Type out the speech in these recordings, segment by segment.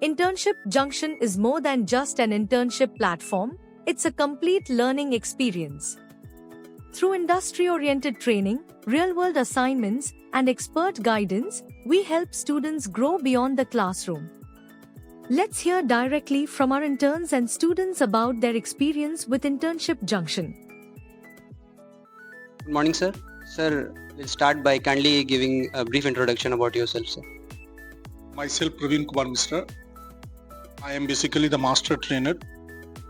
Internship Junction is more than just an internship platform, it's a complete learning experience. Through industry-oriented training, real-world assignments, and expert guidance, we help students grow beyond the classroom. Let's hear directly from our interns and students about their experience with Internship Junction. Good morning, sir. Sir, we'll start by kindly giving a brief introduction about yourself, sir. Myself, Praveen Kumar Misra. I am basically the master trainer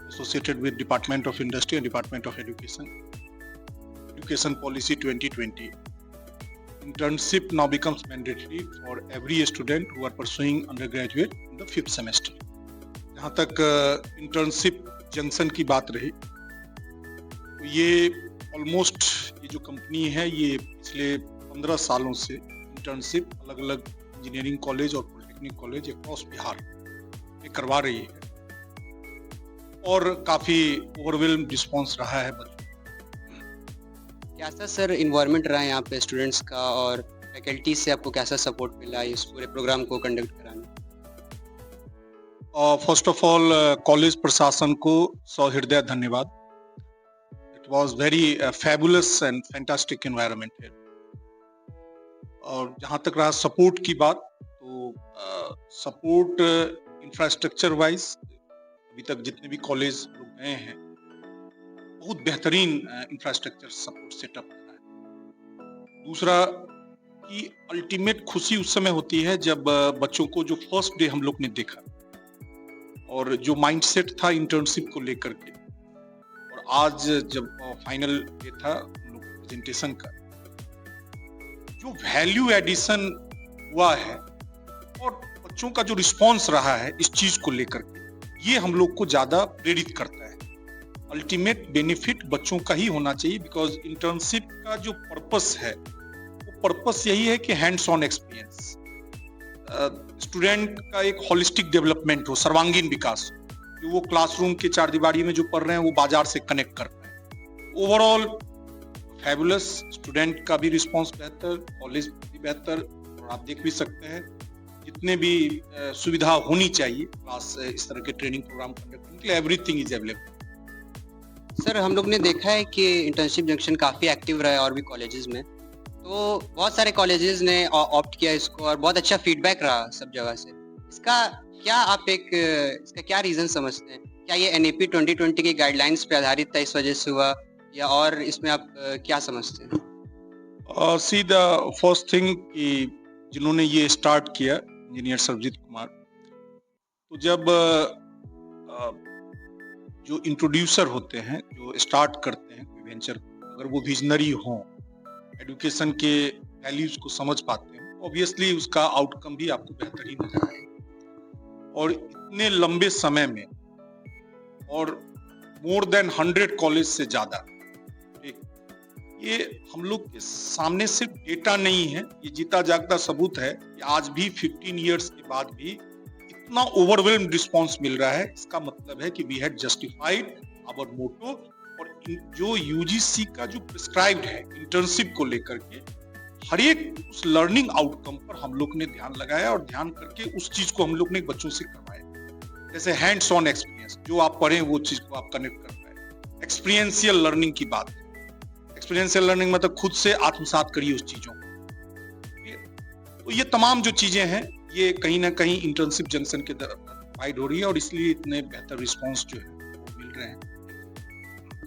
associated with Department of Industry and Department of Education. Education Policy 2020. Internship now becomes mandatory for every student who are pursuing undergraduate in the 5th semester. जहाँ तक internship junction की बात रही, तो ये almost ये जो company है ये पिछले 15 सालों से इंटर्नशिप अलग अलग इंजीनियरिंग कॉलेज और पॉलिटेक्निक कॉलेज अक्रॉस बिहार में करवा रही है और काफ़ी ओवरवेल्म रिस्पॉन्स रहा है बच्चों। कैसा सर इन्वायरमेंट रहा है यहाँ पे स्टूडेंट्स का और फैकल्टी से आपको कैसा सपोर्ट मिला इस पूरे प्रोग्राम को कंडक्ट कराने? फर्स्ट ऑफ ऑल कॉलेज प्रशासन को सहृदय धन्यवाद। It was very fabulous and fantastic environment है। और जहाँ तक रहा सपोर्ट की बात, तो सपोर्ट इंफ्रास्ट्रक्चर वाइज अभी तक जितने भी कॉलेज लोग गए हैं बहुत बेहतरीन इंफ्रास्ट्रक्चर सपोर्ट सेटअप है। दूसरा कि अल्टीमेट खुशी उस समय होती है जब बच्चों को जो फर्स्ट डे हम लोग ने देखा और जो माइंडसेट था इंटर्नशिप को लेकर के, और आज जब फाइनल डे था हम लोग प्रेजेंटेशन का, जो वैल्यू एडिशन हुआ है और बच्चों का जो रिस्पॉन्स रहा है इस चीज को लेकर के, ये हम लोग को ज्यादा प्रेरित करता है। अल्टीमेट बेनिफिट बच्चों का ही होना चाहिए, बिकॉज इंटर्नशिप का जो पर्पस है वो पर्पस यही है कि हैंड्स ऑन एक्सपीरियंस, स्टूडेंट का एक होलिस्टिक डेवलपमेंट हो, सर्वांगीण विकास, जो वो क्लासरूम के चार दीवारी में जो पढ़ रहे हैं वो बाजार से कनेक्ट कर पाए। ओवरऑल फैबुलस, स्टूडेंट का भी रिस्पॉन्स बेहतर, कॉलेज भी बेहतर, और आप देख भी सकते हैं जितने भी सुविधा होनी चाहिए क्लास इस तरह के ट्रेनिंग प्रोग्राम कंडक्ट करने के लिए, एवरीथिंग इज अवेलेबल। सर, हम लोग ने देखा है कि इंटर्नशिप जंक्शन काफ़ी एक्टिव रहा है और भी कॉलेजेस में, तो बहुत सारे कॉलेजेस ने ऑप्ट किया इसको और बहुत अच्छा फीडबैक रहा सब जगह से। इसका क्या रीज़न समझते हैं? क्या ये NEP 2020 की गाइडलाइंस पे आधारित था इस वजह से हुआ, या और इसमें आप क्या समझते हैं? सी द फर्स्ट थिंग कि जिन्होंने ये स्टार्ट किया इंजीनियर सरबजीत कुमार, तो जब जो इंट्रोड्यूसर होते हैं, जो स्टार्ट करते हैं कोई वेंचर, अगर वो विजनरी हों, एजुकेशन के वैल्यूज को समझ पाते हैं, ऑब्वियसली उसका आउटकम भी आपको बेहतरीन नजर आएगा। और इतने लंबे समय में और मोर देन 100 कॉलेज से ज्यादा, ये हम लोग के सामने सिर्फ डेटा नहीं है, ये जीता जागता सबूत है कि आज भी 15 इयर्स के बाद भी इतना ओवरवेल्म्ड रिस्पांस मिल रहा है। इसका मतलब है कि we had justified our motto, और जो यूजीसी का जो प्रिस्क्राइब्ड है इंटर्नशिप को लेकर के, हर एक उस लर्निंग आउटकम पर हम लोग ने ध्यान लगाया और ध्यान करके उस चीज को हम लोग ने बच्चों से करवाया। जैसे हैंड्स ऑन एक्सपीरियंस, जो आप पढ़ें वो चीज को आप कनेक्ट कर पाए। एक्सपीरियंशियल लर्निंग की बात है, एक्सपीरियंशियल लर्निंग मतलब खुद से आत्मसात करिए उस चीजों को। तो ये तमाम जो चीजें हैं ये कहीं ना कहीं इंटर्नशिप जंक्शन के प्रोवाइड हो रही है, और इसलिए इतने बेहतर रिस्पांस जो है वो मिल रहे हैं।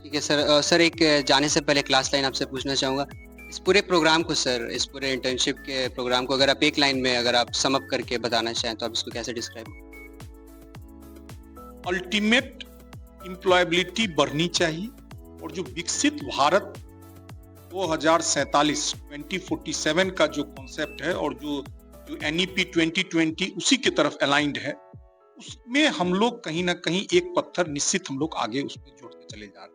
ठीक है सर। सर, एक जाने से पहले क्लास लाइन आपसे पूछना चाहूँगा, इस पूरे प्रोग्राम को सर, इस पूरे इंटर्नशिप के प्रोग्राम को अगर आप एक लाइन में अगर आप सम अप करके बताना चाहें तो आप इसको कैसे डिस्क्राइब? अल्टीमेट एम्प्लॉयबिलिटी बढ़नी चाहिए, और जो विकसित भारत 2047 का जो कॉन्सेप्ट है और जो NEP 2020 उसी की तरफ अलाइंड है, उसमें हम लोग कहीं ना कहीं एक पत्थर निश्चित हम लोग आगे उसमें जोड़ते चले जा रहे हैं।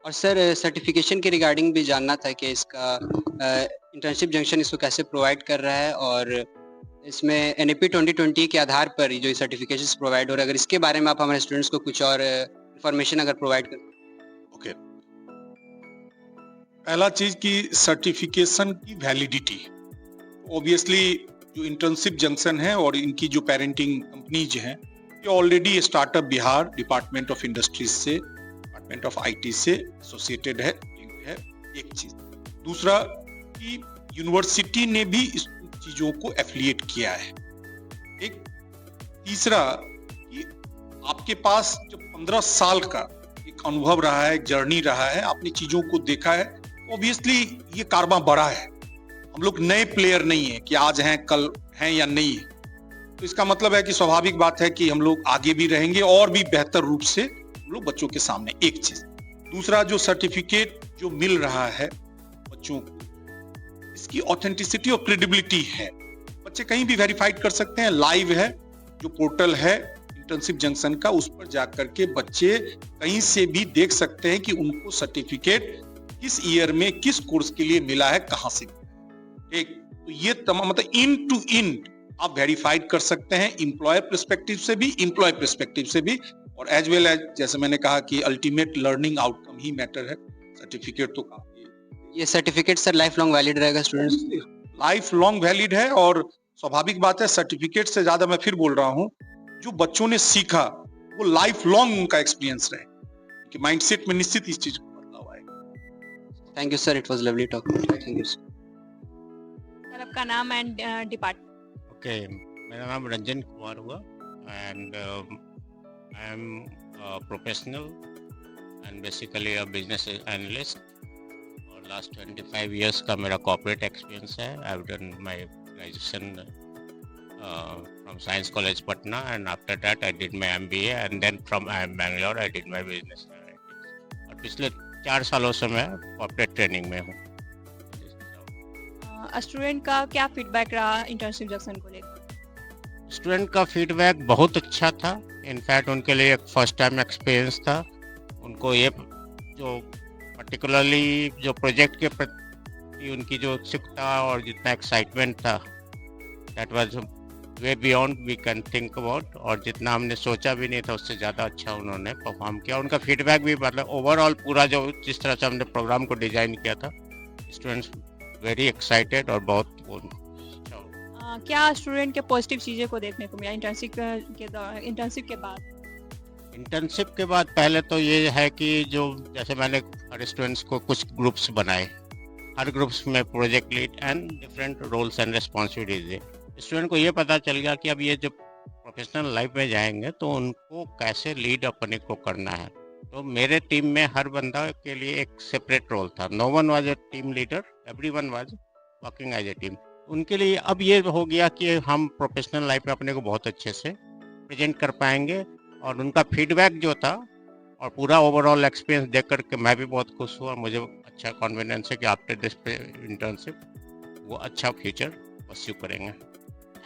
और सर, सर्टिफिकेशन के रिगार्डिंग भी जानना था कि इसका इंटर्नशिप जंक्शन इसको कैसे प्रोवाइड कर रहा है, और इसमें NEP 2020 के आधार पर जो सर्टिफिकेशंस प्रोवाइड हो रहा है, अगर इसके बारे में आप हमारे स्टूडेंट्स को कुछ और इंफॉर्मेशन अगर प्रोवाइड कर। ओके, पहला चीज की सर्टिफिकेशन की वैलिडिटी, ऑब्वियसली जो इंटर्नशिप जंक्शन है और इनकी जो पेरेंटिंग कंपनीज हैं, ये already startup Bihar department of industries से, डिपार्टमेंट ऑफ आईटी से एसोसिएटेड है, लिंक्ड है, एक चीज। दूसरा कि यूनिवर्सिटी ने भी इस चीजों को एफिलिएट किया है। एक तीसरा कि आपके पास जब 15 साल का एक अनुभव रहा है, जर्नी रहा है, आपने चीजों को देखा है, ऑब्वियसली ये कारवां बड़ा है। हम लोग नए प्लेयर नहीं है कि आज हैं कल हैं या नहीं है, तो इसका मतलब है कि स्वाभाविक बात है कि हम लोग आगे भी रहेंगे और भी बेहतर रूप से हम लोग बच्चों के सामने, एक चीज। दूसरा, जो सर्टिफिकेट जो मिल रहा है बच्चों को, इसकी ऑथेंटिसिटी और क्रेडिबिलिटी है। बच्चे कहीं भी वेरीफाइड कर सकते हैं, लाइव है जो पोर्टल है इंटर्नशिप जंक्शन का, उस पर जाकर के बच्चे कहीं से भी देख सकते हैं कि उनको सर्टिफिकेट किस ईयर में किस कोर्स के लिए मिला है, कहां से। एक तो ये तमाम मतलब इन टू इन आप वेरीफाइड कर सकते हैं, एम्प्लॉयर पर्सपेक्टिव से भी, एम्प्लॉय पर्सपेक्टिव से भी, और एज वेल एज जैसे मैंने कहा कि अल्टीमेट लर्निंग आउटकम ही मैटर है। सर्टिफिकेट तो काफी, ये certificate sir life long valid रहेगा स्टूडेंट्स? लाइफ लॉन्ग वैलिड है, और स्वाभाविक बात है सर्टिफिकेट से ज्यादा मैं फिर बोल रहा हूं, जो बच्चों ने सीखा वो लाइफ लॉन्ग उनका एक्सपीरियंस रहे, कि माइंडसेट में निश्चित इस चीज को बदलाव आएगा। Thank you sir, it was lovely talking to you. Thank you sir. आपका नाम एंड डिपार्टमेंट? ओके, मेरा नाम रंजन कुमार हुआ and I am professional and basically a business analyst, और लास्ट 25 इयर्स का मेरा कॉर्पोरेट एक्सपीरियंस है। I have done my graduation from science college Patna, and after that I did my MBA, and then from Bangalore I did my business analytics, और पिछले 4 सालों से मैं corporate training में हूँ। स्टूडेंट का क्या फीडबैक रहा इंटर्नशिप जंक्शन को लेकर? स्टूडेंट का फीडबैक बहुत अच्छा था। इनफैक्ट उनके लिए एक फर्स्ट टाइम एक्सपीरियंस था। उनको ये जो पर्टिकुलरली जो प्रोजेक्ट के प्रति उनकी जो उत्सुकता और जितना एक्साइटमेंट था, that was way beyond we can think about, और जितना हमने सोचा भी नहीं था उससे ज़्यादा अच्छा उन्होंने परफॉर्म किया। उनका फीडबैक भी मतलब ओवरऑल पूरा जो जिस तरह से हमने प्रोग्राम को डिज़ाइन किया था, स्टूडेंट्स वेरी एक्साइटेड और बहुत क्या स्टूडेंट के पॉजिटिव चीज़ें को देखने को मिला इंटर्नशिप के बाद? इंटर्नशिप के बाद पहले तो ये है कि जो जैसे मैंने हर स्टूडेंट्स को कुछ ग्रुप्स बनाए, हर ग्रुप्स में project lead and different roles and responsibilities है। स्टूडेंट को ये पता चल गया कि अब ये जब प्रोफेशनल लाइफ में जाएंगे तो उनको कैसे लीड अपने को करना है। तो मेरे टीम में हर बंदा के लिए एक सेपरेट रोल था। No one was a team leader, everyone was working as a team. उनके लिए अब ये हो गया कि हम प्रोफेशनल लाइफ में अपने को बहुत अच्छे से प्रेजेंट कर पाएंगे, और उनका फीडबैक जो था और पूरा ओवरऑल एक्सपीरियंस देख कर के मैं भी बहुत खुश हुआ। मुझे अच्छा कॉन्फिडेंस है कि आफ्टर दिस इंटर्नशिप वो अच्छा फ्यूचर परस्यू करेंगे।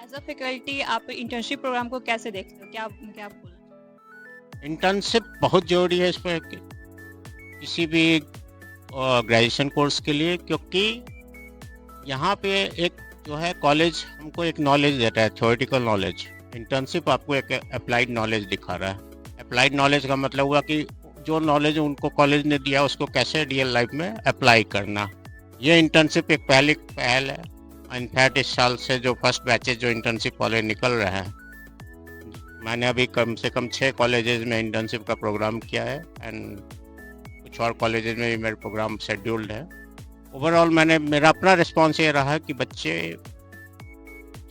एज अ फैकल्टी आप इंटर्नशिप प्रोग्राम को कैसे देखते हो? क्या बोलना? इंटर्नशिप बहुत ज़रूरी है इस पर किसी भी ग्रेजुएशन कोर्स के लिए, क्योंकि यहाँ पे एक जो है कॉलेज हमको एक नॉलेज देता है, थ्योरेटिकल नॉलेज। इंटर्नशिप आपको एक अप्लाइड नॉलेज दिखा रहा है। अप्लाइड नॉलेज का मतलब हुआ कि जो नॉलेज उनको कॉलेज ने दिया उसको कैसे रियल लाइफ में अप्लाई करना। ये इंटर्नशिप एक पहल है। इनफैक्ट इस साल से जो फर्स्ट बैचेज जो इंटर्नशिप वाले निकल रहे हैं, मैंने अभी कम से कम 6 कॉलेजेस में इंटर्नशिप का प्रोग्राम किया है, एंड कुछ और कॉलेजेस में भी मेरे प्रोग्राम शेड्यूल्ड है। ओवरऑल मेरा अपना रिस्पॉन्स ये रहा कि बच्चे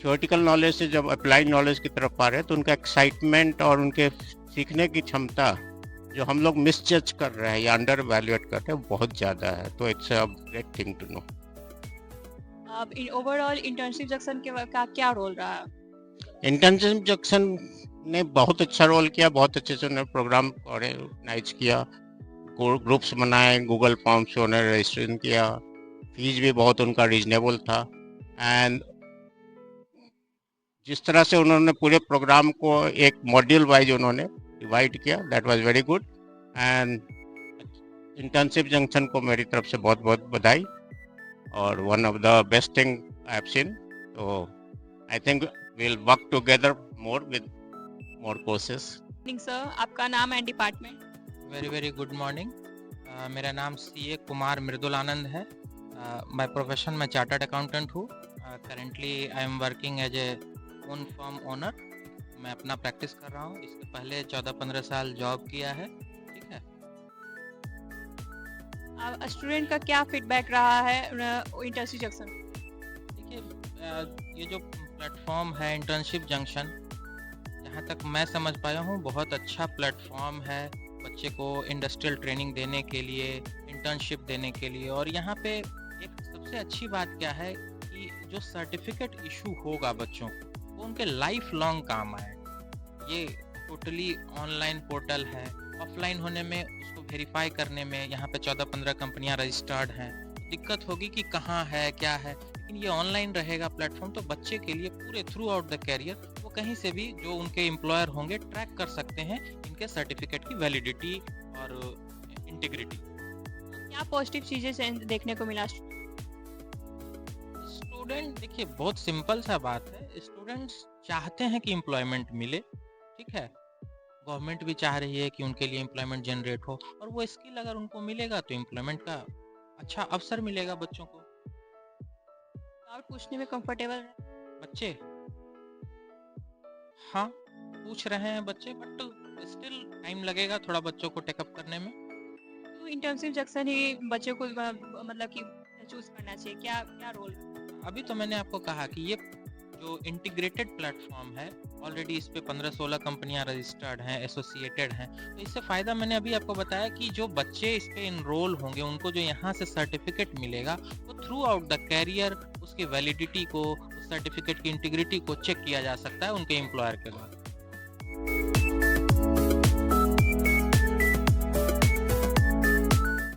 थ्योरेटिकल नॉलेज से जब अप्लाइड नॉलेज की तरफ आ रहे हैं तो उनका एक्साइटमेंट और उनके सीखने की क्षमता जो हम लोग मिसजज कर रहे हैं या अंडर वैल्यूएट कर रहे हैं बहुत ज़्यादा है। तो it's a great thing to know. अब ओवरऑल इंटर्नशिप जंक्शन का क्या रोल रहा? इंटर्नशिप जंक्शन ने बहुत अच्छा रोल किया, बहुत अच्छे से उन्होंने प्रोग्राम ऑर्गेनाइज किया, ग्रुप्स बनाए, गूगल फॉर्म्स से उन्होंने रजिस्ट्रेशन किया, फीस भी बहुत उनका रीजनेबल था, एंड जिस तरह से उन्होंने पूरे प्रोग्राम को एक मॉड्यूल वाइज उन्होंने डिवाइड किया, that was very good. And internship junction को मेरी तरफ से बहुत बहुत बधाई, और one of the best thing I have seen. तो I think we will work together more with more courses. Sir, आपका नाम and department? Very good morning. मेरा नाम CA कुमार मृदुल आनंद है। मैं प्रोफेशन में चार्टर्ड अकाउंटेंट हूँ। currently I am working as a own firm owner. मैं अपना प्रैक्टिस कर रहा हूँ. इसके पहले 14-15 साल जॉब किया है. ठीक है. स्टूडेंट का क्या फीडबैक रहा है इंटर्नशिप जंक्शन? देखिए ये जो प्लेटफॉर्म है इंटर्नशिप जंक्शन, जहाँ तक मैं समझ पाया हूँ बहुत अच्छा प्लेटफॉर्म है बच्चे को इंडस्ट्रियल ट्रेनिंग देने के लिए, इंटर्नशिप देने के लिए. और यहाँ पे एक सबसे अच्छी बात क्या है कि जो सर्टिफिकेट इशू होगा बच्चों को वो उनके लाइफ लॉन्ग काम आए. ये टोटली ऑनलाइन पोर्टल है. ऑफलाइन होने में उसको वेरीफाई करने में यहाँ पे 14-15 कंपनियां रजिस्टर्ड हैं, दिक्कत होगी कि कहाँ है क्या है. लेकिन ये ऑनलाइन रहेगा प्लेटफॉर्म, तो बच्चे के लिए पूरे थ्रू आउट द कैरियर वो कहीं से भी जो उनके एम्प्लॉयर होंगे ट्रैक कर सकते हैं इनके सर्टिफिकेट की वैलिडिटी और इंटीग्रिटी. क्या पॉजिटिव चीजें देखने को मिला? स्टूडेंट देखिए बहुत सिंपल सा बात है. स्टूडेंट्स चाहते हैं कि एम्प्लॉयमेंट मिले. ठीक है. गवर्नमेंट भी चाह रही है कि उनके लिए एम्प्लॉयमेंट जनरेट हो, और वो स्किल अगर उनको मिलेगा तो एम्प्लॉयमेंट का अच्छा अवसर मिलेगा बच्चों को. डाउट पूछने में कंफर्टेबल है बच्चे? हाँ पूछ रहे हैं बच्चे, बट स्टिल टाइम लगेगा थोड़ा बच्चों को टेकअप करने में. तो इंटर्नशिप जंक्शन ही बच्चों को मतलब कि चूज करना चाहिए, क्या क्या रोल? अभी तो मैंने आपको कहा कि ये जो इंटीग्रेटेड प्लेटफॉर्म है ऑलरेडी इस पे 15-16 कंपनियां रजिस्टर्ड हैं, एसोसिएटेड हैं. तो इससे फ़ायदा मैंने अभी आपको बताया कि जो बच्चे इस पे इनरोल होंगे उनको जो यहाँ से सर्टिफिकेट मिलेगा वो थ्रू आउट द कैरियर उसकी वैलिडिटी को, उस सर्टिफिकेट की इंटीग्रिटी को चेक किया जा सकता है उनके एम्प्लॉयर के द्वारा.